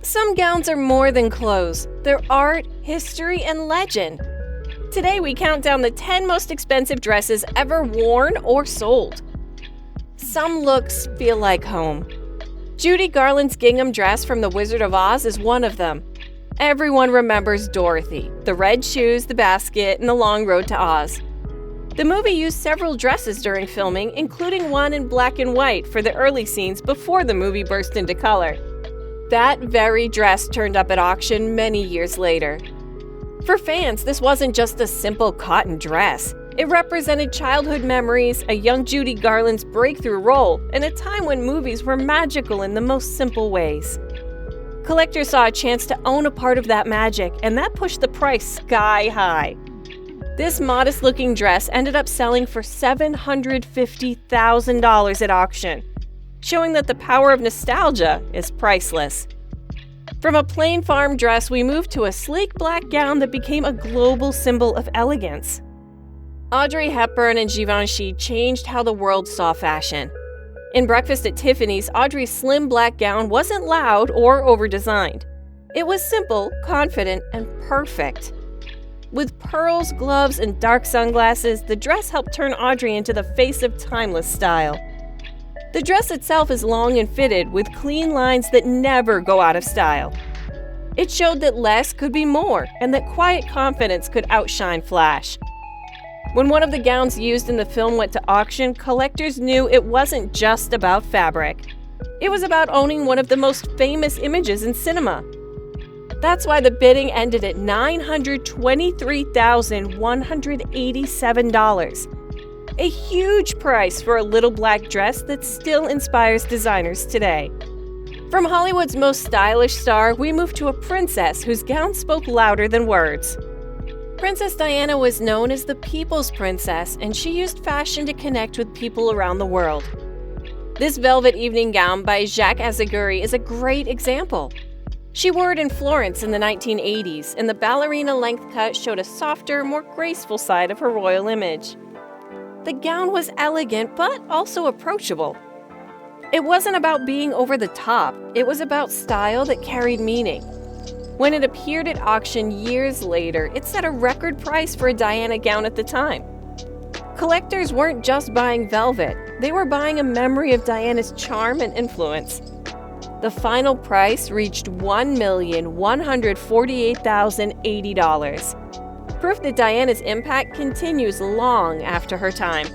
Some gowns are more than clothes. They're art, history, and legend. Today we count down the 10 most expensive dresses ever worn or sold. Some looks feel like home. Judy Garland's gingham dress from The Wizard of Oz is one of them. Everyone remembers Dorothy, the red shoes, the basket, and the long road to Oz. The movie used several dresses during filming, including one in black and white for the early scenes before the movie burst into color. That very dress turned up at auction many years later. For fans, this wasn't just a simple cotton dress. It represented childhood memories, a young Judy Garland's breakthrough role, and a time when movies were magical in the most simple ways. Collectors saw a chance to own a part of that magic, and that pushed the price sky high. This modest-looking dress ended up selling for $750,000 at auction, showing that the power of nostalgia is priceless. From a plain farm dress, we moved to a sleek black gown that became a global symbol of elegance. Audrey Hepburn and Givenchy changed how the world saw fashion. In Breakfast at Tiffany's, Audrey's slim black gown wasn't loud or over-designed. It was simple, confident, and perfect. With pearls, gloves, and dark sunglasses, the dress helped turn Audrey into the face of timeless style. The dress itself is long and fitted, with clean lines that never go out of style. It showed that less could be more, and that quiet confidence could outshine flash. When one of the gowns used in the film went to auction, collectors knew it wasn't just about fabric. It was about owning one of the most famous images in cinema. That's why the bidding ended at $923,187. A huge price for a little black dress that still inspires designers today. From Hollywood's most stylish star, we move to a princess whose gown spoke louder than words. Princess Diana was known as the People's Princess, and she used fashion to connect with people around the world. This velvet evening gown by Jacques Azaguri is a great example. She wore it in Florence in the 1980s, and the ballerina length cut showed a softer, more graceful side of her royal image. The gown was elegant, but also approachable. It wasn't about being over the top, it was about style that carried meaning. When it appeared at auction years later, it set a record price for a Diana gown at the time. Collectors weren't just buying velvet, they were buying a memory of Diana's charm and influence. The final price reached $1,148,080. Proof that Diana's impact continues long after her time.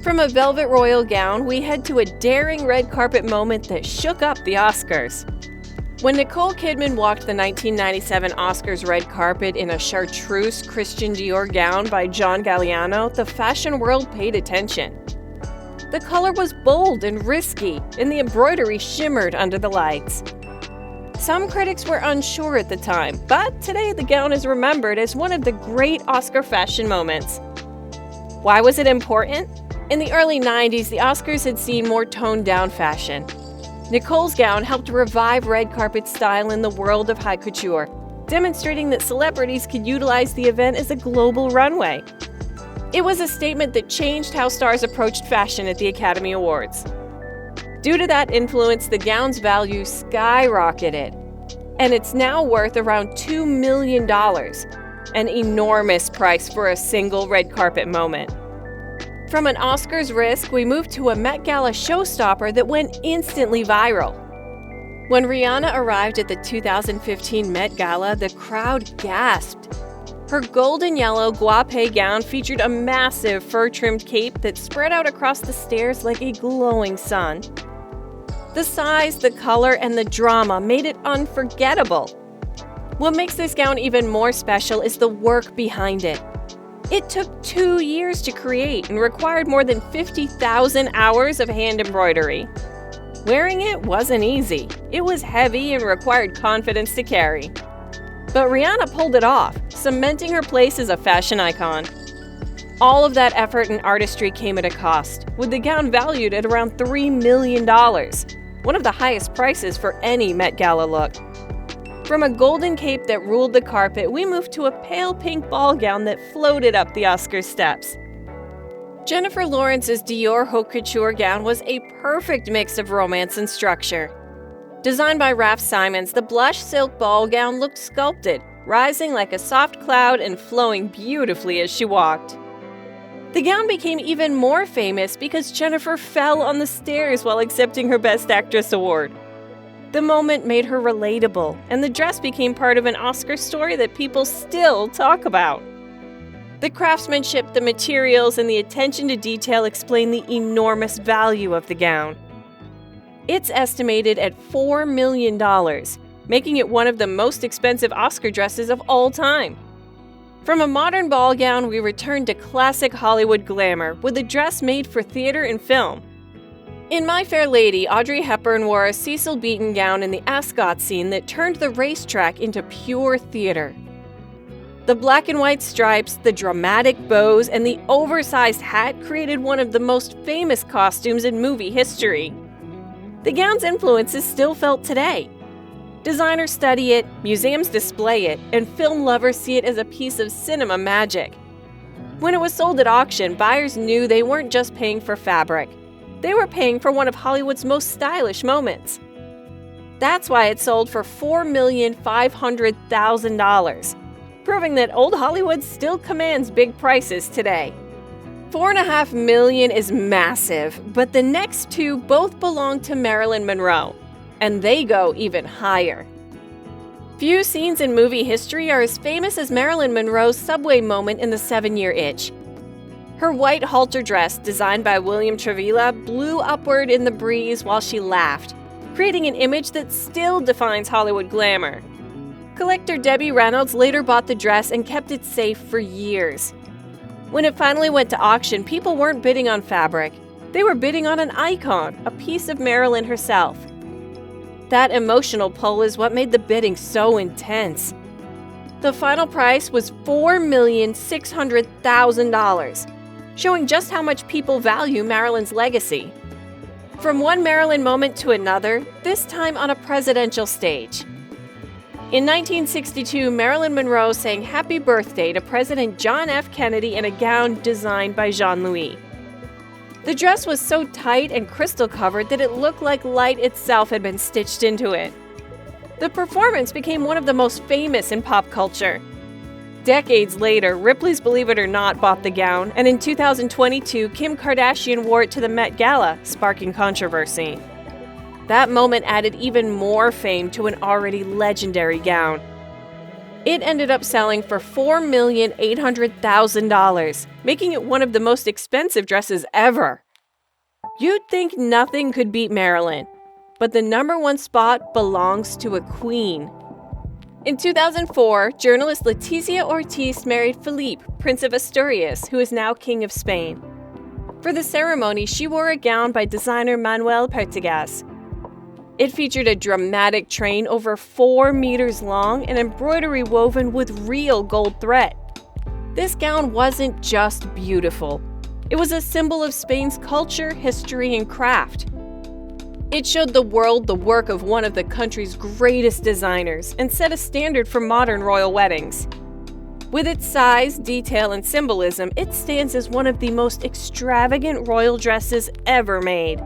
From a velvet royal gown, we head to a daring red carpet moment that shook up the Oscars. When Nicole Kidman walked the 1997 Oscars red carpet in a chartreuse Christian Dior gown by John Galliano, the fashion world paid attention. The color was bold and risky, and the embroidery shimmered under the lights. Some critics were unsure at the time, but today the gown is remembered as one of the great Oscar fashion moments. Why was it important? In the early 90s, the Oscars had seen more toned-down fashion. Nicole's gown helped revive red carpet style in the world of haute couture, demonstrating that celebrities could utilize the event as a global runway. It was a statement that changed how stars approached fashion at the Academy Awards. Due to that influence, the gown's value skyrocketed, and it's now worth around $2 million, an enormous price for a single red carpet moment. From an Oscars risk, we moved to a Met Gala showstopper that went instantly viral. When Rihanna arrived at the 2015 Met Gala, the crowd gasped. Her golden yellow guape gown featured a massive fur-trimmed cape that spread out across the stairs like a glowing sun. The size, the color, and the drama made it unforgettable. What makes this gown even more special is the work behind it. It took 2 years to create and required more than 50,000 hours of hand embroidery. Wearing it wasn't easy. It was heavy and required confidence to carry. But Rihanna pulled it off, cementing her place as a fashion icon. All of that effort and artistry came at a cost, with the gown valued at around $3 million, one of the highest prices for any Met Gala look. From a golden cape that ruled the carpet, we moved to a pale pink ball gown that floated up the Oscars steps. Jennifer Lawrence's Dior haute couture gown was a perfect mix of romance and structure. Designed by Raf Simons, the blush silk ball gown looked sculpted, rising like a soft cloud and flowing beautifully as she walked. The gown became even more famous because Jennifer fell on the stairs while accepting her Best Actress award. The moment made her relatable, and the dress became part of an Oscar story that people still talk about. The craftsmanship, the materials, and the attention to detail explain the enormous value of the gown. It's estimated at $4 million, making it one of the most expensive Oscar dresses of all time. From a modern ball gown, we return to classic Hollywood glamour with a dress made for theater and film. In My Fair Lady, Audrey Hepburn wore a Cecil Beaton gown in the Ascot scene that turned the racetrack into pure theater. The black and white stripes, the dramatic bows, and the oversized hat created one of the most famous costumes in movie history. The gown's influence is still felt today. Designers study it, museums display it, and film lovers see it as a piece of cinema magic. When it was sold at auction, buyers knew they weren't just paying for fabric. They were paying for one of Hollywood's most stylish moments. That's why it sold for $4,500,000, proving that old Hollywood still commands big prices today. $4.5 million is massive, but the next two both belong to Marilyn Monroe, and they go even higher. Few scenes in movie history are as famous as Marilyn Monroe's subway moment in The 7-Year Itch. Her white halter dress, designed by William Travilla, blew upward in the breeze while she laughed, creating an image that still defines Hollywood glamour. Collector Debbie Reynolds later bought the dress and kept it safe for years. When it finally went to auction, people weren't bidding on fabric. They were bidding on an icon, a piece of Marilyn herself. That emotional pull is what made the bidding so intense. The final price was $4,600,000, showing just how much people value Marilyn's legacy. From one Marilyn moment to another, this time on a presidential stage. In 1962, Marilyn Monroe sang Happy Birthday to President John F. Kennedy in a gown designed by Jean-Louis. The dress was so tight and crystal-covered that it looked like light itself had been stitched into it. The performance became one of the most famous in pop culture. Decades later, Ripley's Believe It or Not bought the gown, and in 2022, Kim Kardashian wore it to the Met Gala, sparking controversy. That moment added even more fame to an already legendary gown. It ended up selling for $4,800,000, making it one of the most expensive dresses ever. You'd think nothing could beat Marilyn, but the #1 spot belongs to a queen. In 2004, journalist Letizia Ortiz married Felipe, Prince of Asturias, who is now King of Spain. For the ceremony, she wore a gown by designer Manuel Pertegas. It featured a dramatic train over 4 meters long and embroidery woven with real gold thread. This gown wasn't just beautiful. It was a symbol of Spain's culture, history, and craft. It showed the world the work of one of the country's greatest designers and set a standard for modern royal weddings. With its size, detail, and symbolism, it stands as one of the most extravagant royal dresses ever made.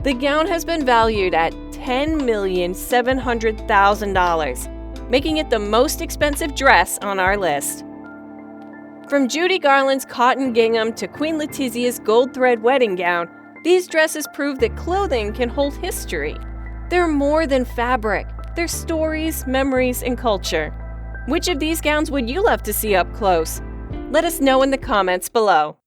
The gown has been valued at $10,700,000, making it the most expensive dress on our list. From Judy Garland's cotton gingham to Queen Letizia's gold thread wedding gown, these dresses prove that clothing can hold history. They're more than fabric. They're stories, memories, and culture. Which of these gowns would you love to see up close? Let us know in the comments below.